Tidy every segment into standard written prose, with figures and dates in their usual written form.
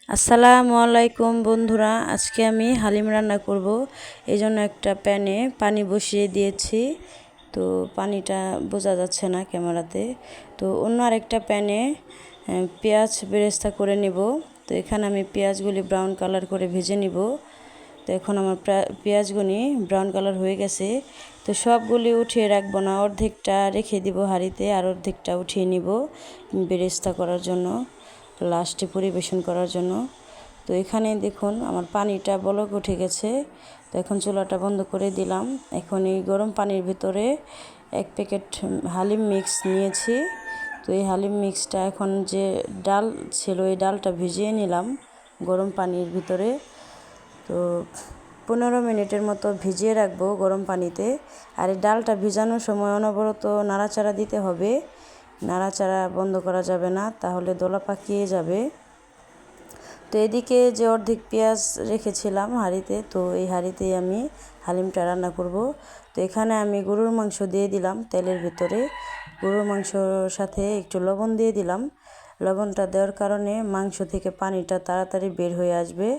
আসসালামু আলাইকুম বন্ধুরা, আজকে আমি হালিম রান্না করব। এই জন্য একটা প্যানে পানি বসিয়ে দিয়েছি। তো পানিটা বোঝা যাচ্ছে না ক্যামেরাতে। তো অন্য আরেকটা প্যানে পেঁয়াজ বেরেস্তা করে নিব। তো এখানে আমি পেঁয়াজগুলি ব্রাউন কালার করে ভেজে নিব। তো এখন আমার পেঁয়াজগুলি ব্রাউন কালার হয়ে গেছে। তো সবগুলি উঠিয়ে রাখবো না, অর্ধেকটা রেখে দিব হাঁড়িতে আর অর্ধেকটা উঠিয়ে নিব বেরেস্তা করার জন্য, লাস্টে পরিবেশন করার জন্য। তো এখানে দেখুন আমার পানিটা বলক উঠে গেছে। তো এখন চুলাটা বন্ধ করে দিলাম। এখন এই গরম পানির ভিতরে 1 প্যাকেট হালিম মিক্স নিয়েছি। তো এই হালিম মিক্সটা এখন যে ডাল ছিল এই ডালটা ভিজিয়ে নিলাম গরম পানির ভিতরে। তো 15 মিনিটের মতো ভিজিয়ে রাখবো গরম পানিতে। আর এই ডালটা ভিজানোর সময় অনবরত নাড়াচাড়া দিতে হবে, নাড়াচাড়া বন্ধ করা যাবে না, তাহলে দোলা পাকিয়ে যাবে। তো এদিকে যে অর্ধেক পেঁয়াজ রেখেছিলাম হাঁড়িতে, তো এই হাঁড়িতেই আমি হালিমটা রান্না করব। তো এখানে আমি গরুর মাংস দিয়ে দিলাম তেলের ভিতরে। গরুর মাংসর সাথে একটু লবণ দিয়ে দিলাম। লবণটা দেওয়ার কারণে মাংস থেকে পানিটা তাড়াতাড়ি বের হয়ে আসবে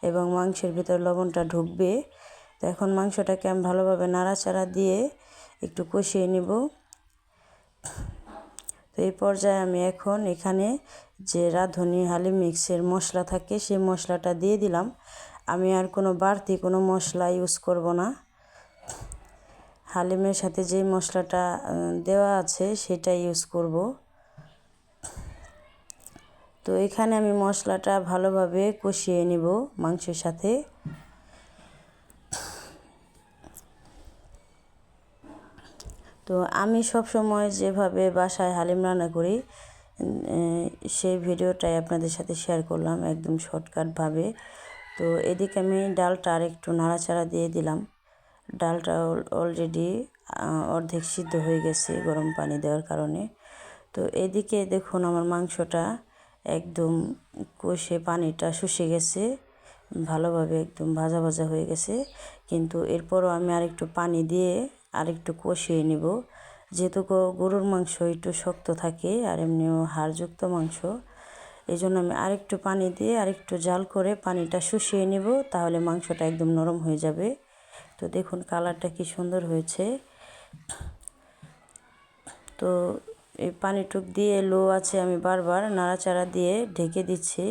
এবং মাংসের ভিতরে লবণটা ঢুকবে। তো এখন মাংসটাকে আমি ভালোভাবে নাড়াচাড়া দিয়ে একটু কষিয়ে নিব। তো এই পর্যায়ে আমি এখন এখানে যে রাঁধুনি হালিম মিক্সের মশলা থাকে সেই মশলাটা দিয়ে দিলাম। আমি আর কোনো বাড়তি কোনো মশলা ইউজ করব না। হালিমের সাথে যে মশলাটা দেওয়া আছে সেটা ইউজ করব। তো এখানে আমি মশলাটা ভালোভাবে কষিয়ে নিব মাংসের সাথে। তো আমি সব সময় যেভাবে বাসায় হালিম রান্না করি সেই ভিডিওটাই আপনাদের সাথে শেয়ার করলাম একদম শর্টকাটভাবে। তো এদিকে আমি ডালটা আর একটু নাড়াচাড়া দিয়ে দিলাম। ডালটা অলরেডি অর্ধেক সিদ্ধ হয়ে গেছে গরম পানি দেওয়ার কারণে। তো এদিকে দেখুন আমার মাংসটা একদম কষে পানিটা শুষে গেছে, ভালোভাবে একদম ভাজা ভাজা হয়ে গেছে। কিন্তু এরপরও আমি আরেকটু পানি দিয়ে আরেকটু কষিয়ে নিব, যেহেতু গরুর মাংস একটু শক্ত থাকে আর এমনিও হাড়যুক্ত মাংস। এই জন্য আমি আরেকটু পানি দিয়ে আরেকটু জাল করে পানিটা শুষিয়ে নিব, তাহলে মাংসটা একদম নরম হয়ে যাবে। তো দেখুন কালারটা কি সুন্দর হয়েছে। তো এই পানিটুক দিয়ে লো আছে আমি বারবার নাড়াচাড়া দিয়ে ঢেকে দিচ্ছি।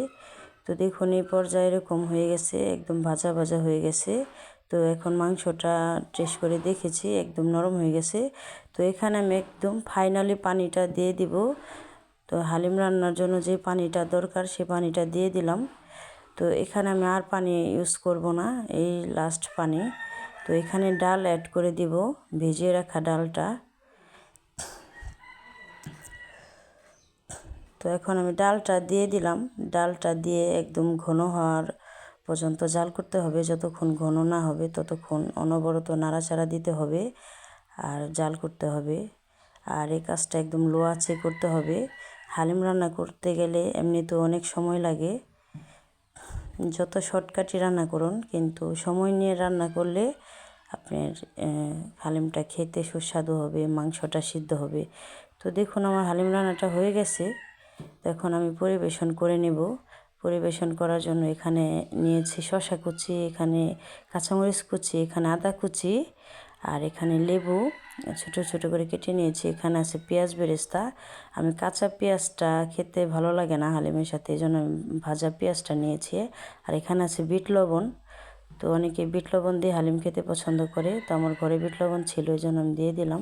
তো দেখুন এই পর্যায়ে এরকম হয়ে গেছে, একদম ভাজা ভাজা হয়ে গেছে। তো এখন মাংসটা টেস্ট করে দেখেছি একদম নরম হয়ে গেছে। তো এখানে আমি একদম ফাইনালি পানিটা দিয়ে দিব। তো হালিম রান্নার জন্য যে পানিটা দরকার সে পানিটা দিয়ে দিলাম। তো এখানে আমি আর পানি ইউজ করব না, এই লাস্ট পানি। তো এখানে ডাল অ্যাড করে দিব, ভিজিয়ে রাখা ডালটা। তো এখন আমি ডালটা দিয়ে দিলাম। ডালটা দিয়ে একদম ঘন হওয়ার পর্যন্ত জাল করতে হবে। যতক্ষণ ঘন না হবে ততক্ষণ অনবরত নাড়াচাড়া দিতে হবে আর জাল করতে হবে। আর এই কাজটা একদম লো আঁচে করতে হবে। হালিম রান্না করতে গেলে এমনিতে অনেক সময় লাগে, যত শর্টকাটই রান্না করুন, কিন্তু সময় নিয়ে রান্না করলে আপনার হালিমটা খেতে সুস্বাদু হবে, মাংসটা সিদ্ধ হবে। তো দেখুন আমার হালিম রান্নাটা হয়ে গেছে। এখন আমি পরিবেশন করে নেব। পরিবেশন করার জন্য এখানে নিয়েছি শসা কুচি, এখানে কাঁচামরিচ কুচি, এখানে আদা কুচি, আর এখানে লেবু ছোট ছোট করে কেটে নিয়েছি। এখানে আছে পেঁয়াজ বেরেস্তা। আমি কাঁচা পেঁয়াজটা খেতে ভালো লাগে না হালিমের সাথে, এই জন্য আমি ভাজা পেঁয়াজটা নিয়েছি। আর এখানে আছে বিট লবণ। তো অনেকে বিট লবণ দিয়ে হালিম খেতে পছন্দ করে, তো আমার ঘরে বিট লবণ ছিল, এই জন্য আমি দিয়ে দিলাম।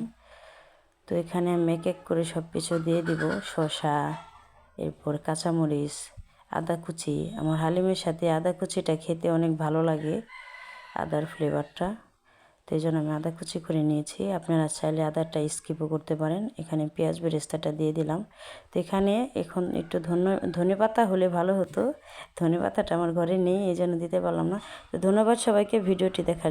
তো এখানে আমি এক এক করে সব কিছু দিয়ে দিব, শসা, এরপর কাঁচামরিচ, আদা কুচি। আমার হালিমের সাথে আদা কুচিটা খেতে অনেক ভালো লাগে, আদার ফ্লেভারটা। তো এই জন্য আমি আদা কুচি করে নিয়েছি। আপনারা চাইলে আদাটা স্কিপও করতে পারেন। এখানে পেঁয়াজ বেরেস্তাটা দিয়ে দিলাম। তো এখানে এখন একটু ধনে পাতা হলে ভালো হতো, ধনে পাতাটা আমার ঘরে নেই, এই জন্য দিতে পারলাম না। তো ধন্যবাদ সবাইকে ভিডিওটি দেখার।